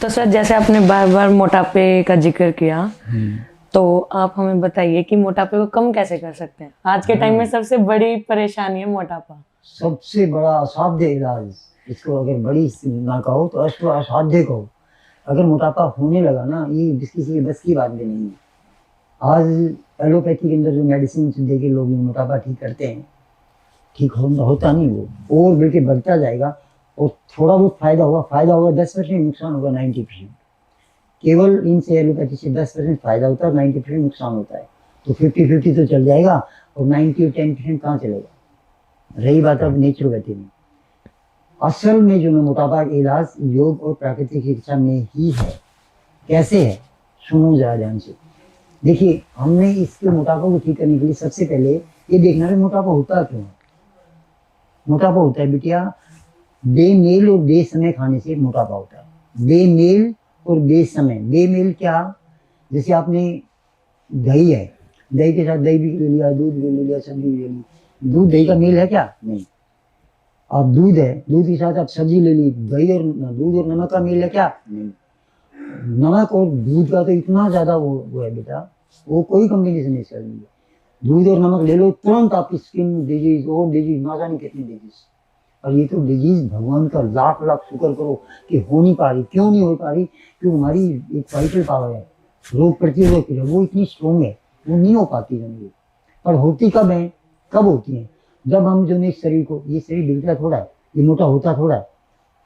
तो सर जैसे आपने बार बार मोटापे का जिक्र किया, तो आप हमें बताइए कि मोटापे को कम कैसे कर सकते हैं। आज के टाइम में सबसे बड़ी परेशानी है मोटापा। सबसे बड़ा असाध्य इलाज, इसको अगर बड़ी ना कहो तो असाध्य कहो। अगर मोटापा होने लगा ना, ये किसी की बस की बात भी नहीं है। आज एलोपैथी के अंदर जो मेडिसिन दे के लोग मोटापा ठीक करते हैं, ठीक होता नहीं, वो और बल्कि बढ़ता जाएगा। और थोड़ा बहुत फायदा होगा 10%, नुकसान होगा 90%। केवल इनसे एलोपैथी से 10% फायदा होता है, 90% नुकसान होता है। तो 50-50 तो चल जाएगा, और 90 और 10% कहाँ चलेगा। रही बात अब नेचुरोपैथी में, असल में जो मोटापा का इलाज योग और प्राकृतिक चिकित्सा में ही है। कैसे है, सुनो जरा ध्यान से। देखिए, हमने इसके मोटापा को ठीक करने के लिए सबसे पहले ये देखना है मोटापा होता क्यों है। मोटापा होता है बिटिया बेमेल और बेसमय खाने से मोटापा होता है। बेमेल और बेसमय। बेमेल क्या, जैसे आपने दही है, दही के साथ दही भी ले लिया, दूध भी ले लिया, सब्जी भी ले ली। दूध दही का मेल है क्या? नहीं। आप दूध है, दूध के साथ आप सब्जी ले ली, दही और दूध और नमक का मेल है क्या? नहीं। नमक और दूध का तो इतना ज्यादा वो है बेटा, वो कोई कॉम्बिनेशन नहीं कर रही है। दूध और नमक ले लो, तुरंत आपकी स्किन डिजीज और डिजीज, ना जाने कितनी डिजीज। और ये तो डिजीज भगवान का लाख लाख शुक्र करो कि हो नहीं पा रही। क्यों नहीं हो पा रही? क्योंकि हमारी एक वाइटल पावर है, रोग प्रतिरोधक क्रिया, वो इतनी स्ट्रॉन्ग है, वो नहीं हो पाती है। पर होती कब है? कब होती है? जब हम जो इस शरीर को, ये शरीर बिगड़ा थोड़ा है, ये मोटा होता थोड़ा है,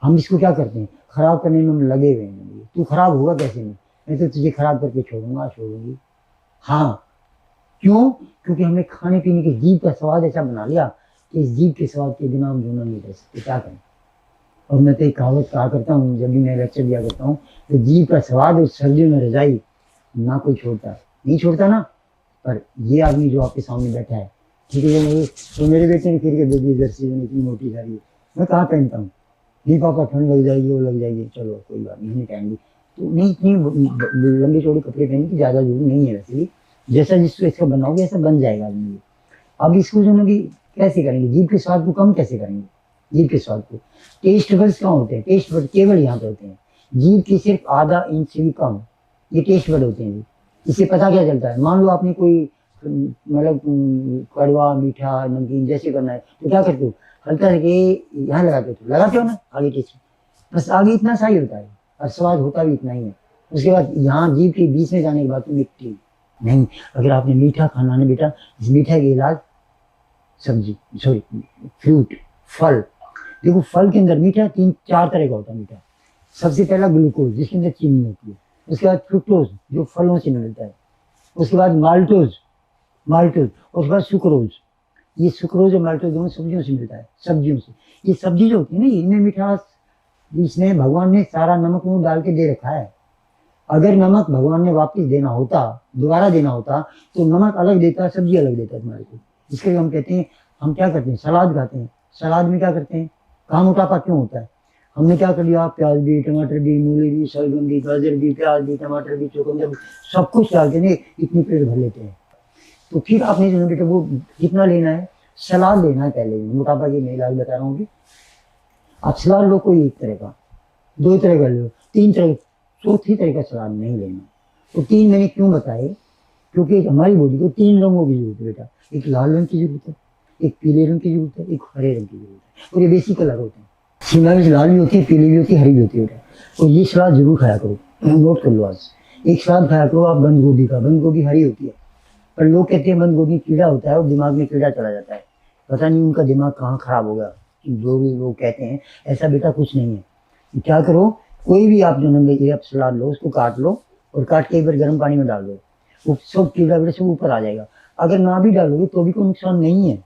हम इसको क्या करते हैं, खराब करने में हम लगे हुए हैं। तू खराब होगा कैसे? नहीं, मैं तो तुझे खराब करके छोड़ूंगी। हाँ, क्यों? क्योंकि हमने खाने पीने की जीभ का स्वाद ऐसा बना लिया कि इस जीभ के स्वाद के बिना हम जीना नहीं रह सकते। क्या करें? और मैं तो एक कहावत कहा करता हूँ जब भी मैं लेक्चर दिया करता हूँ, तो जीभ का स्वाद और सर्दियों में रजाई ना कोई छोड़ता, नहीं छोड़ता ना। पर ये आदमी जो आपके सामने बैठा है, ठीक है, तो मेरे बेटे ने फिर के दे दी जर्सी, इतनी मोटी सारी, मैं कहाँ पहनता हूँ? नहीं पापा, ठंड लग जाएगी, वो लग जाएगी। चलो कोई बात नहीं पहन ली, तो नहीं इतनी लंबी चौड़ी कपड़े पहनने की ज़्यादा जरूरी नहीं है। वैसे भी जैसा जिसको इसका बनाओगे ऐसा बन जाएगा आदमी। अब इसको जो है कैसे करेंगे, जीभ के स्वाद को कम कैसे करेंगे? जीभ के स्वाद को, टेस्ट बड्स कहाँ होते हैं? टेस्ट बड केवल यहाँ पे होते हैं, जीभ की सिर्फ आधा इंच से भी कम ये टेस्ट बड होते हैं। इससे पता क्या चलता है? मान लो आपने कोई मतलब कड़वा मीठा नमकीन जैसे करना है, तो क्या करते हो? हल्का से यहाँ लगाते हो ना, आगे टेस्ट, बस आगे इतना सा ही होता है, और स्वाद होता भी इतना ही है। उसके बाद यहाँ जीभ के बीच में जाने के बाद तो मिट्टी नहीं। अगर आपने मीठा खाना है बेटा, इस मीठा के इलाज सब्जी, सॉरी फ्रूट, फल। देखो, फल के अंदर मीठा 3-4 तरह का होता है मीठा। सबसे पहला ग्लूकोज, जिसके अंदर चीनी होती है। उसके बाद फ्रुक्टोज, जो फलों से मिलता है। उसके बाद माल्टोज, और उसके बाद सुक्रोज। ये सुक्रोज और माल्टोज दोनों सब्जियों से मिलता है, सब्जियों से। ये सब्जी जो होती है ना, इनमें मिठास, इसमें भगवान ने सारा नमक डाल के दे रखा है। अगर नमक भगवान ने वापस देना होता, दोबारा देना होता, तो नमक अलग देता, सब्जी अलग देता तुम्हारे को। इसके लिए हम कहते हैं, हम क्या करते हैं, सलाद खाते हैं। सलाद में क्या करते हैं? कहाँ मोटापा क्यों होता है? हमने क्या कर लिया, प्याज भी, टमाटर भी, मूली भी, शलगम भी, गाजर भी, प्याज भी, टमाटर भी, चुकंदर भी, सब कुछ डाल के इतनी पेट भर लेते हैं। तो फिर आपने जो बेटा वो कितना लेना है? सलाद लेना है पहले। मोटापा की मैं इलाज बता रहा हूँ कि आप सलाद लो, कोई एक तरह का, 2 तरह का लो, 3 तरह, चौथी तरह का सलाद नहीं लेना। तो 3 मैंने क्यों बताए? क्योंकि हमारी बॉडी को 3 रंगों की जरूरत है बेटा। एक लाल रंग की जरूरत है, एक पीले रंग की जरूरत है, एक हरे रंग की जरूरत है। और ये बेसिक कलर होते हैं। शिमला मिर्च लाल भी होती है, पीली भी होती है, हरी भी होती है बेटा। तो ये सलाद जरूर खाया करो, नोट कर लो आज। एक सलाद खाया करो आप बंद गोभी का। बंद गोभी हरी होती है, पर लोग कहते हैं बंद गोभी कीड़ा होता है और दिमाग में कीड़ा चला जाता है। पता नहीं उनका दिमाग कहाँ खराब हो गया, जो भी लोग कहते हैं। ऐसा बेटा कुछ नहीं है। क्या करो, कोई भी आप जो नंगे आप सलाद लो, उसको काट लो, और काट के एक बार गर्म पानी में डाल दो, वो सब कीड़ा बेटा सब ऊपर आ जाएगा। अगर ना भी डालोगे तो भी कोई नुकसान नहीं है।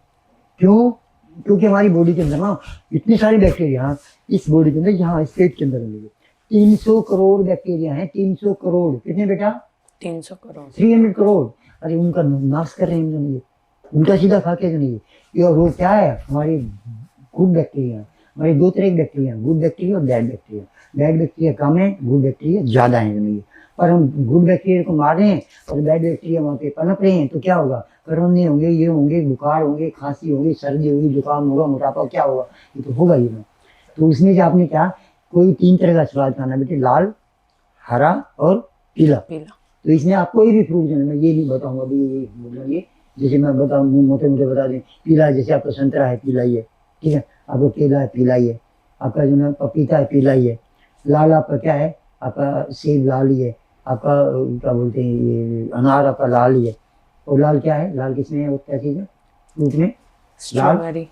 क्यों? क्योंकि हमारी बॉडी के अंदर ना इतनी सारी बैक्टीरिया, इस बॉडी के अंदर, यहाँ इस पेट के अंदर 300 करोड़ बैक्टीरिया हैं। 300 करोड़, कितने बेटा? 300 करोड़, 300 करोड़। अरे उनका नाश कर रहे हैं हम, उल्टा सीधा खा के नहीं। ये वो क्या है, हमारी गुड बैक्टीरिया। हमारी 2 तरह की बैक्टीरिया, गुड बैक्टीरिया और बैड बैक्टीरिया। बैड बैक्टीरिया कम है, गुड बैक्टीरिया ज्यादा है। पर हम गुड बैक्टीरिया को मार रहे हैं और बैड बैक्टीरिया वहाँ पे पनप रहे हैं, तो क्या होगा? कोरोना होंगे, ये होंगे, बुखार होंगे, खांसी होगी, सर्दी होगी, जुकाम होगा, मोटापा क्या होगा? ये तो होगा ही ना। तो उसमें से आपने क्या, कोई 3 तरह का सलाद खाना बेटे, लाल, हरा और पीला। पीला। तो इसमें आप कोई भी फ्रूट मैं ये नहीं बताऊंगा अभी ये बोलेंगे, जैसे मैं बताऊँ मोटे मोटे बता दें, पीला है जैसे आपका संतरा है पीला ही है, ठीक है, आपका केला है पीला ही है, आपका जो है पपीता है पीला ही है, लाल आपका क्या है, आपका सेब लाल ही है, आपका क्या बोलते हैं ये अनार आपका लाल ही है। और लाल क्या है, लाल किसमें है, वो क्या चीज़ है फ्रूट में, स्ट्रॉबेरी।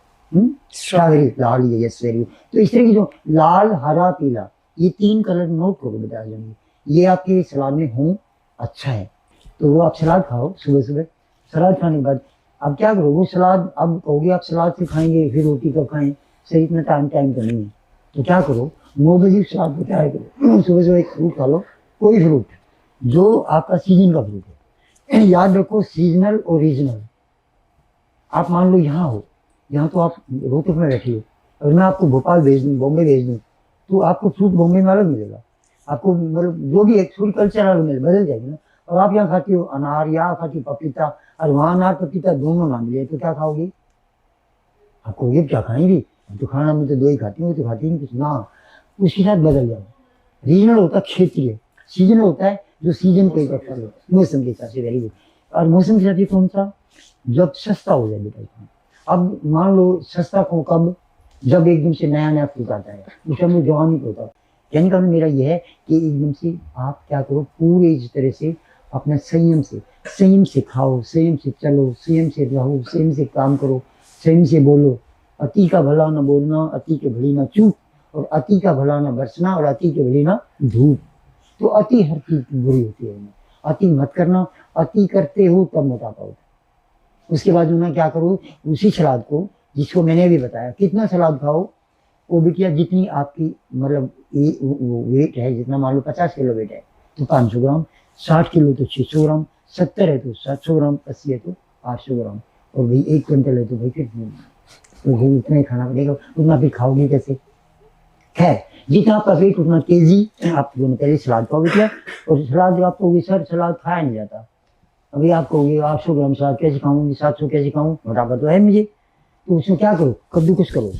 स्ट्रॉबेरी लाल ही है, यस वेरी। तो इस तरह की जो लाल हरा पीला ये 3 कलर नोट करो बेटा जाएंगे, ये आपके सलाद में हो, अच्छा है तो वो आप सलाद खाओ सुबह सुबह। सलाद खाने के बाद अब क्या करो, वो सलाद अब कहोगे आप सलाद से खाएंगे फिर रोटी कब खाएं, सही इतना टाइम तो नहीं है। तो क्या करो 9 बजे सलाद को तैयार करो, सुबह सुबह एक फ्रूट खा लो, कोई फ्रूट जो आपका सीजन का फ्रूट है। याद रखो सीजनल और रीजनल। आप मान लो यहाँ हो, यहाँ तो आप रोहतक में बैठी हो, अगर मैं आपको भोपाल भेज दूँ बॉम्बे भेज दूँ तो आपको फ्रूट बॉम्बे में अलग मिलेगा, आपको मतलब जो भी एक फ्रूट कल्चर अलग मिले बदल जाएगी ना। और आप यहाँ खाती हो अनार, यहाँ खाती हो पपीता, और वहाँ अनार पपीता दोनों ना मिले तो क्या खाओगी, आप कहोगे क्या खाएंगी, तो खाना में तो 2 ही खाती हूँ, तो खाती नहीं कुछ ना, उसके साथ बदल जाओ। रीजनल होता है क्षेत्रीय, सीजनल होता है जो सीजन पे फल हो, मौसम के हिसाब से, वेरी गुड। और मौसम के हिसाब से कौन सा, जब सस्ता हो जाए बेटा। अब मान लो सस्ता को कब, जब एकदम से नया नया फ्रूट आता है, उस समय जवानी पे होता है। यानी कि मेरा यह है कि एकदम से आप क्या करो, पूरे इस तरह से अपना संयम से खाओ, संयम से चलो, संयम से रहो, संयम से काम करो, संयम से बोलो। अति का भला न बोलना, अति के भली ना चूक, और अति का भला न बरसना, और अति के भली ना धूप। तो अति हर चीज बुरी होती है, अति मत करना, अति करते हो तब मोटापा होता है। उसके बाद ना क्या करो, उसी सलाद को जिसको मैंने भी बताया, कितना सलाद खाओ, वो बिटिया जितनी आपकी मतलब वेट है, जितना मान लो 50 किलो वेट है तो 500 ग्राम, 60 किलो तो 600 ग्राम, 70 है तो 700 ग्राम, 80 है तो 800 ग्राम, और भाई 1 क्विंटल है तो भाई फिर तो भाई उतना ही खाना पड़ेगा, उतना फिर खाओगे कैसे। खैर जितना आपका वेट उतना तेजी आप दोनों पहले सलाद खाओ बेटिया। और सलाद आप कहोगे सर सलाद खाया नहीं जाता, अभी आप कहोगे 800 ग्राम सलाद कैसे खाऊंगी, 700 कैसे खाऊं, मोटापा तो है मुझे, तो उसमें क्या करो, कद्दूकस करो।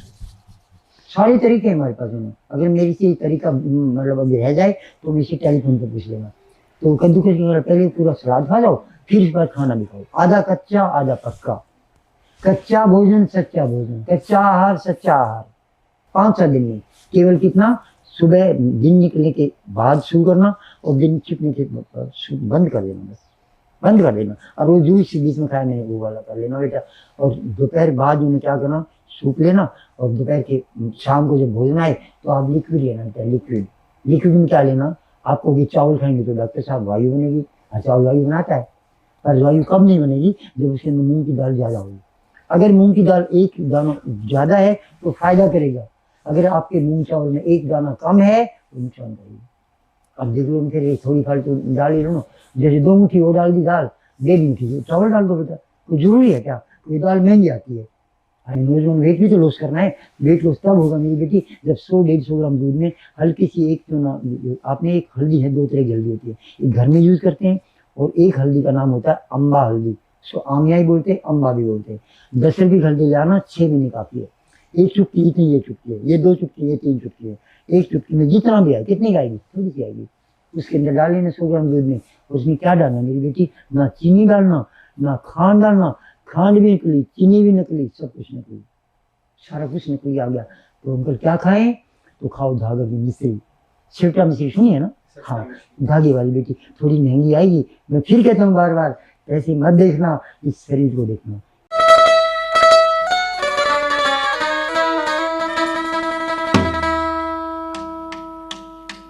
सारे तरीके हैं हमारे पास में, अगर मेरी से तरीका मतलब अभी रह जाए तो मैं इसे टेलीफोन पर पूछ लेना। तो कद्दूकस के पहले पूरा सलाद खा जाओ, फिर इस बार खाना भी खाओ, आधा कच्चा आधा पक्का। कच्चा भोजन सच्चा भोजन, कच्चा आहार सच्चा आहार। 5-7 दिन में केवल कितना, सुबह दिन निकलने के बाद शुरू करना और दिन छिपने के बंद कर देना, बस बंद कर देना। और वो जूस बीच में खाया नहीं वो वाला कर लेना बेटा। और दोपहर बाद उन्हें क्या करना, सूप लेना, और दोपहर के शाम को जब भोजन आए तो आप लिक्विड लेना बेटा, लिक्विड में क्या लेना, आपको कि चावल खाएंगे तो डॉक्टर साहब वायु बनेगी, चावल वायु बनाता है, पर वायु कब नहीं बनेगी, जब उसके अंदर मूंग की दाल ज्यादा होगी। अगर मूंग की दाल 1 दाना ज्यादा है तो फायदा करेगा, अगर आपके मूंग चावल में 1 दाना कम है तो नुकसान करेगी। अब देख लो फिर थोड़ी फालतू दाल ही लो, जैसे 2 मुट्ठी वो डाल दी दाल, 1.5 मुट्ठी चावल डाल दो बेटा, तो जरूरी है क्या, ये दाल महंगी आती है। वेट भी तो लॉस करना है, वेट लॉस तब होगा मेरी बेटी जब 100-150 ग्राम दूध में हल्की सी एक चूना, आपने एक हल्दी है, 2 तरह की हल्दी होती है, एक घर में यूज करते हैं और एक हल्दी का नाम होता है अम्बा हल्दी, उसको आमिया ही बोलते हैं, अम्बा भी बोलते हैं। 10 रुपये की हल्दी लाना 6 महीने काफी है। 1 चुटकी इतनी, ये चुटकी है, ये 2 चुटकी, ये 3 चुटकी है। 1 चुटकी में जितना भी आए, कितनी आएगी, थोड़ी सी आएगी, उसके अंदर डाल लेना 100 ग्राम दूध में। उसमें क्या डालना मेरी बेटी, ना चीनी डालना ना खांड डालना, खांड भी नकली, चीनी भी नकली, सब कुछ नकली, सारा कुछ नकली आ गया। तो अंकल क्या खाएं, तो खाओ धागा की मिश्री, छिलटा मिश्री सुनी है ना, हाँ धागे वाली बेटी, थोड़ी महंगी आएगी। मैं फिर कहता हूँ बार बार, ऐसे मत देखना, इस शरीर को देखना।